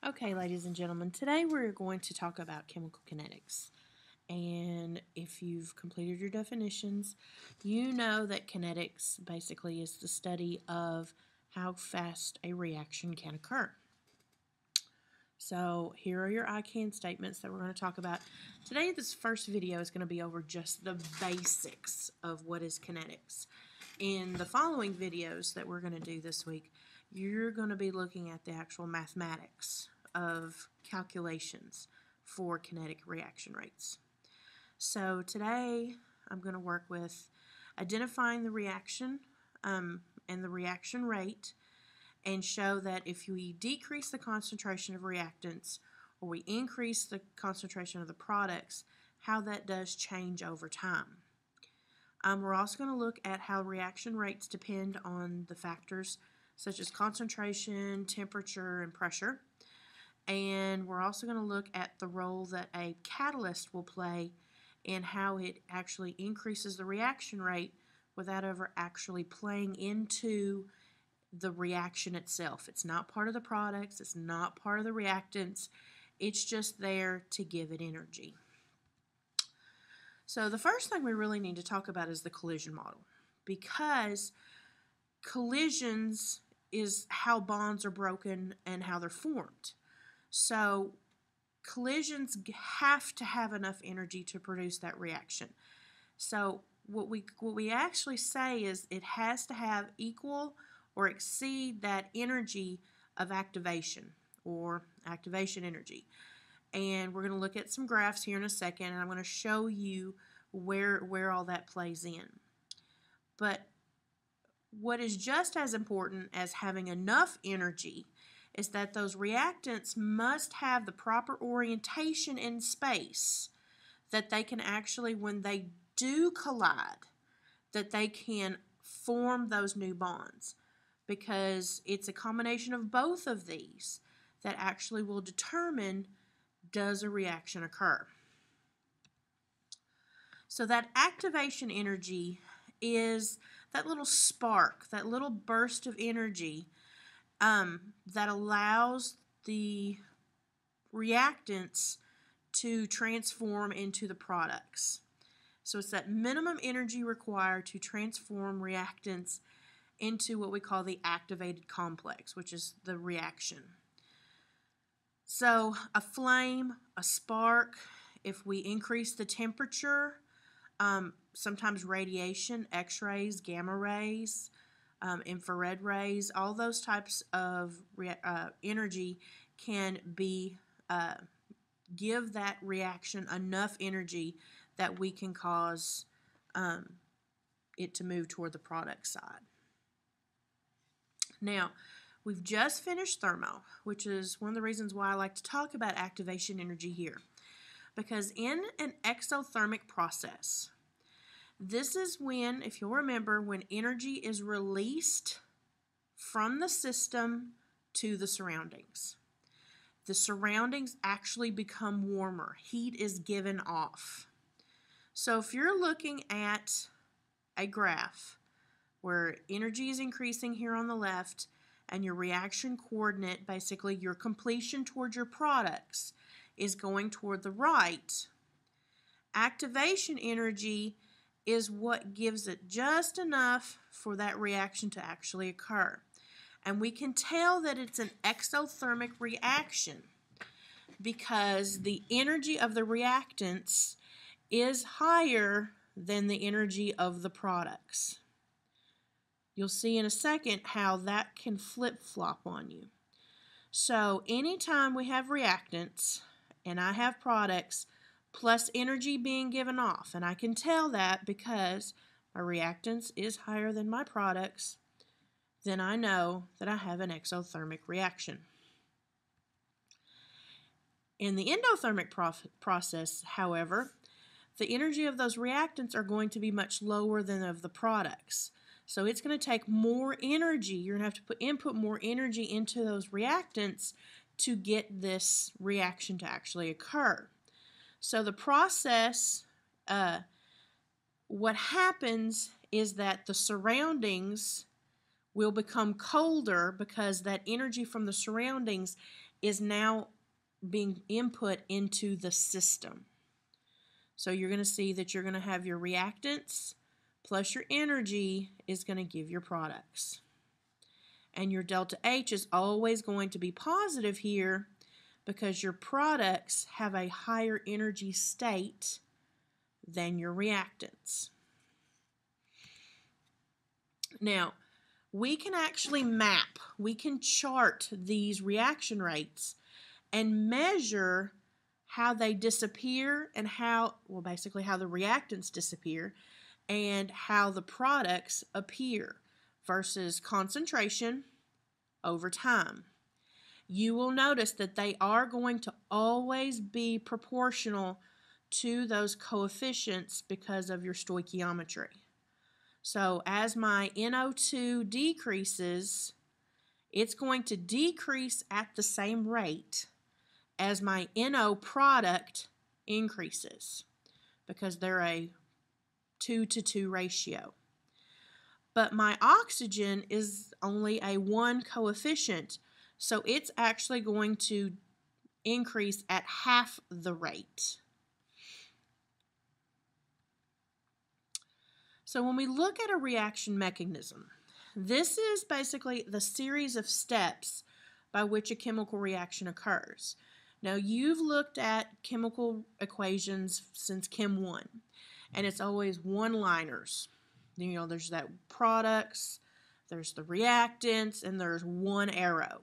Okay, ladies and gentlemen, today we're going to talk about chemical kinetics. And if you've completed your definitions, you know that kinetics basically is the study of how fast a reaction can occur. So here are your I can statements that we're going to talk about. Today, this first video is going to be over just the basics of what is kinetics. In the following videos that we're going to do this week, you're going to be looking at the actual mathematics of calculations for kinetic reaction rates. So today I'm going to work with identifying the reaction and the reaction rate, and show that if we decrease the concentration of reactants or we increase the concentration of the products, how that does change over time. We're also going to look at how reaction rates depend on the factors such as concentration, temperature, and pressure. And we're also going to look at the role that a catalyst will play in how it actually increases the reaction rate without ever actually playing into the reaction itself. It's not part of the products, it's not part of the reactants, it's just there to give it energy. So the first thing we really need to talk about is the collision model, because collisions is how bonds are broken and how they're formed. So collisions have to have enough energy to produce that reaction. So what we actually say is it has to have equal or exceed that energy of activation, or activation energy. And we're going to look at some graphs here in a second, and I'm going to show you where all that plays in. But what is just as important as having enough energy is that those reactants must have the proper orientation in space, that they can actually, when they do collide, that they can form those new bonds, because it's a combination of both of these that actually will determine, does a reaction occur. So that activation energy is that little spark, that little burst of energy that allows the reactants to transform into the products. So it's that minimum energy required to transform reactants into what we call the activated complex, which is the reaction. So a flame, a spark, if we increase the temperature, sometimes radiation, X-rays, gamma rays, infrared rays, all those types of energy can be give that reaction enough energy that we can cause it to move toward the product side. Now, we've just finished thermo, which is one of the reasons why I like to talk about activation energy here. Because in an exothermic process, this is when, if you'll remember, when energy is released from the system to the surroundings. The surroundings actually become warmer. Heat is given off. So if you're looking at a graph where energy is increasing here on the left, and your reaction coordinate, basically your completion towards your products, is going toward the right, activation energy is what gives it just enough for that reaction to actually occur. And we can tell that it's an exothermic reaction because the energy of the reactants is higher than the energy of the products. You'll see in a second how that can flip-flop on you. So anytime we have reactants and I have products plus energy being given off, and I can tell that because my reactants is higher than my products, then I know that I have an exothermic reaction. In the endothermic process, however, the energy of those reactants are going to be much lower than of the products. So it's going to take more energy. You're going to have to input more energy into those reactants to get this reaction to actually occur. So the process, what happens is that the surroundings will become colder because that energy from the surroundings is now being input into the system. So you're going to see that you're going to have your reactants plus your energy is going to give your products. And your delta H is always going to be positive here because your products have a higher energy state than your reactants. Now, we can actually map, we can chart these reaction rates and measure how they disappear and basically how the reactants disappear and how the products appear versus concentration over time. You will notice that they are going to always be proportional to those coefficients because of your stoichiometry. So as my NO2 decreases, it's going to decrease at the same rate as my NO product increases because they're a 2-to-2 ratio. But my oxygen is only a 1 coefficient, so it's actually going to increase at half the rate. So when we look at a reaction mechanism, this is basically the series of steps by which a chemical reaction occurs. Now, you've looked at chemical equations since Chem 1, and it's always one-liners. You know, there's that products, there's the reactants, and there's one arrow.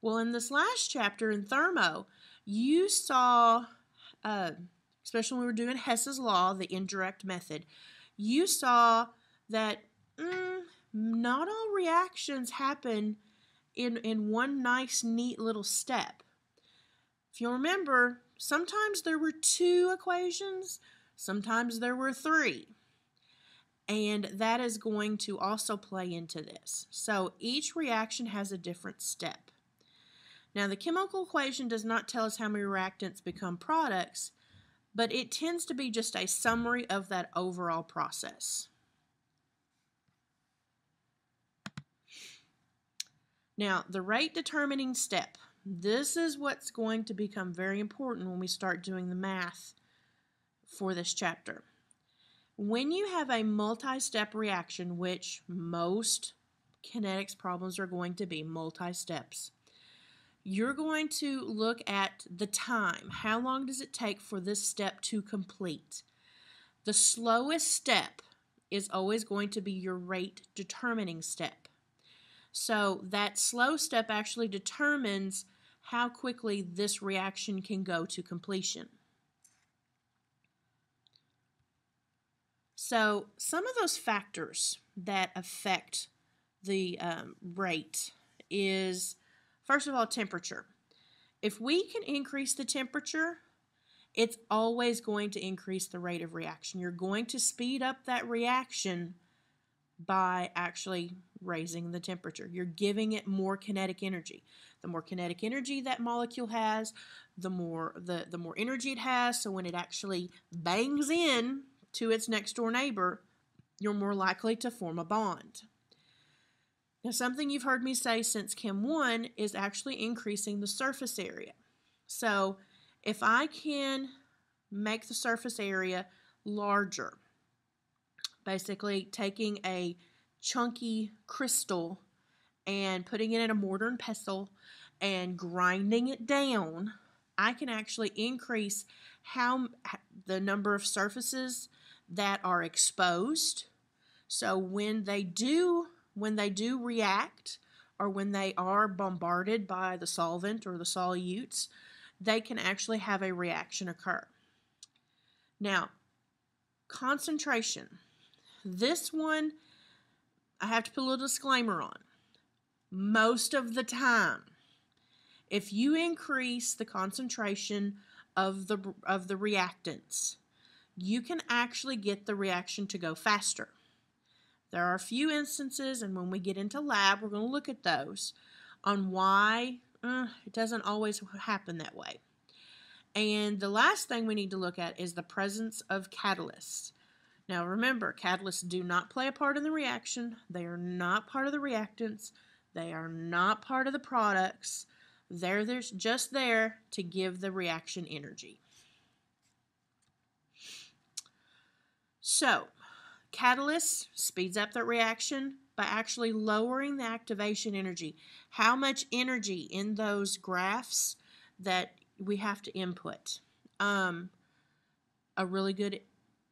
Well, in this last chapter in thermo, you saw, especially when we were doing Hess's law, the indirect method, you saw that not all reactions happen in one nice, neat little step. If you remember, sometimes there were 2 equations, sometimes there were 3. And that is going to also play into this. So each reaction has a different step. Now, the chemical equation does not tell us how many reactants become products, but it tends to be just a summary of that overall process. Now, the rate determining step. This is what's going to become very important when we start doing the math for this chapter. When you have a multi-step reaction, which most kinetics problems are going to be multi-steps, you're going to look at the time. How long does it take for this step to complete? The slowest step is always going to be your rate determining step. So that slow step actually determines how quickly this reaction can go to completion. So some of those factors that affect the rate is, first of all, temperature. If we can increase the temperature, it's always going to increase the rate of reaction. You're going to speed up that reaction by actually raising the temperature. You're giving it more kinetic energy. The more kinetic energy that molecule has, the more energy it has. So when it actually bangs in to its next door neighbor, you're more likely to form a bond. Now, something you've heard me say since Chem 1 is actually increasing the surface area. So if I can make the surface area larger, basically taking a chunky crystal and putting it in a mortar and pestle and grinding it down, I can actually increase the number of surfaces that are exposed. So when they do react, or when they are bombarded by the solvent or the solutes, they can actually have a reaction occur. Now, concentration. This one, I have to put a little disclaimer on. Most of the time, if you increase the concentration of the reactants, you can actually get the reaction to go faster. There are a few instances, and when we get into lab, we're going to look at those on why it doesn't always happen that way. And the last thing we need to look at is the presence of catalysts. Now remember, catalysts do not play a part in the reaction. They are not part of the reactants. They are not part of the products. They're just there to give the reaction energy. So, catalyst speeds up the reaction by actually lowering the activation energy. How much energy in those graphs that we have to input? A really good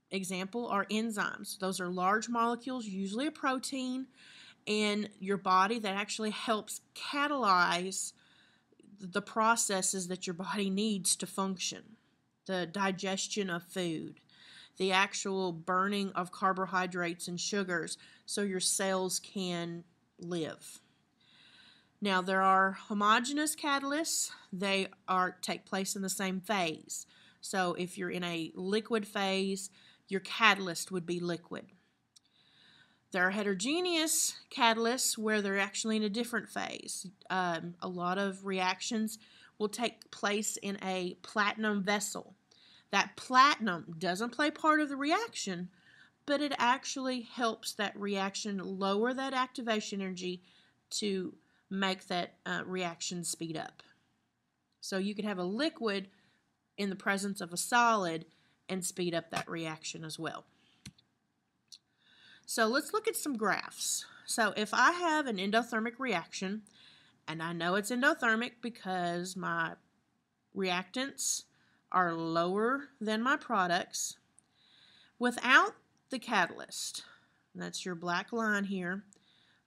example are enzymes. Those are large molecules, usually a protein, in your body that actually helps catalyze the processes that your body needs to function. The digestion of food, the actual burning of carbohydrates and sugars so your cells can live. Now, there are homogeneous catalysts. They take place in the same phase. So if you're in a liquid phase, your catalyst would be liquid. There are heterogeneous catalysts where they're actually in a different phase. A lot of reactions will take place in a platinum vessel. That platinum doesn't play part of the reaction, but it actually helps that reaction lower that activation energy to make that reaction speed up. So you could have a liquid in the presence of a solid and speed up that reaction as well. So let's look at some graphs. So if I have an endothermic reaction, and I know it's endothermic because my reactants are lower than my products, without the catalyst, that's your black line here,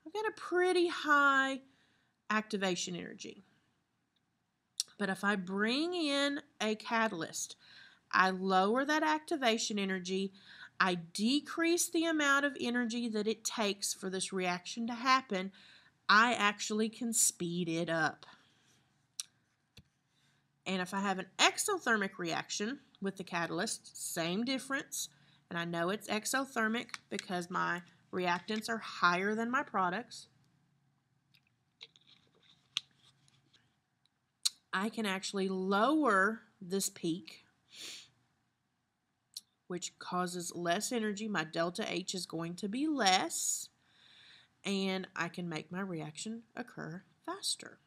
I've got a pretty high activation energy. But if I bring in a catalyst, I lower that activation energy, I decrease the amount of energy that it takes for this reaction to happen, I actually can speed it up. And if I have an exothermic reaction with the catalyst, same difference, and I know it's exothermic because my reactants are higher than my products, I can actually lower this peak, which causes less energy. My delta H is going to be less, and I can make my reaction occur faster.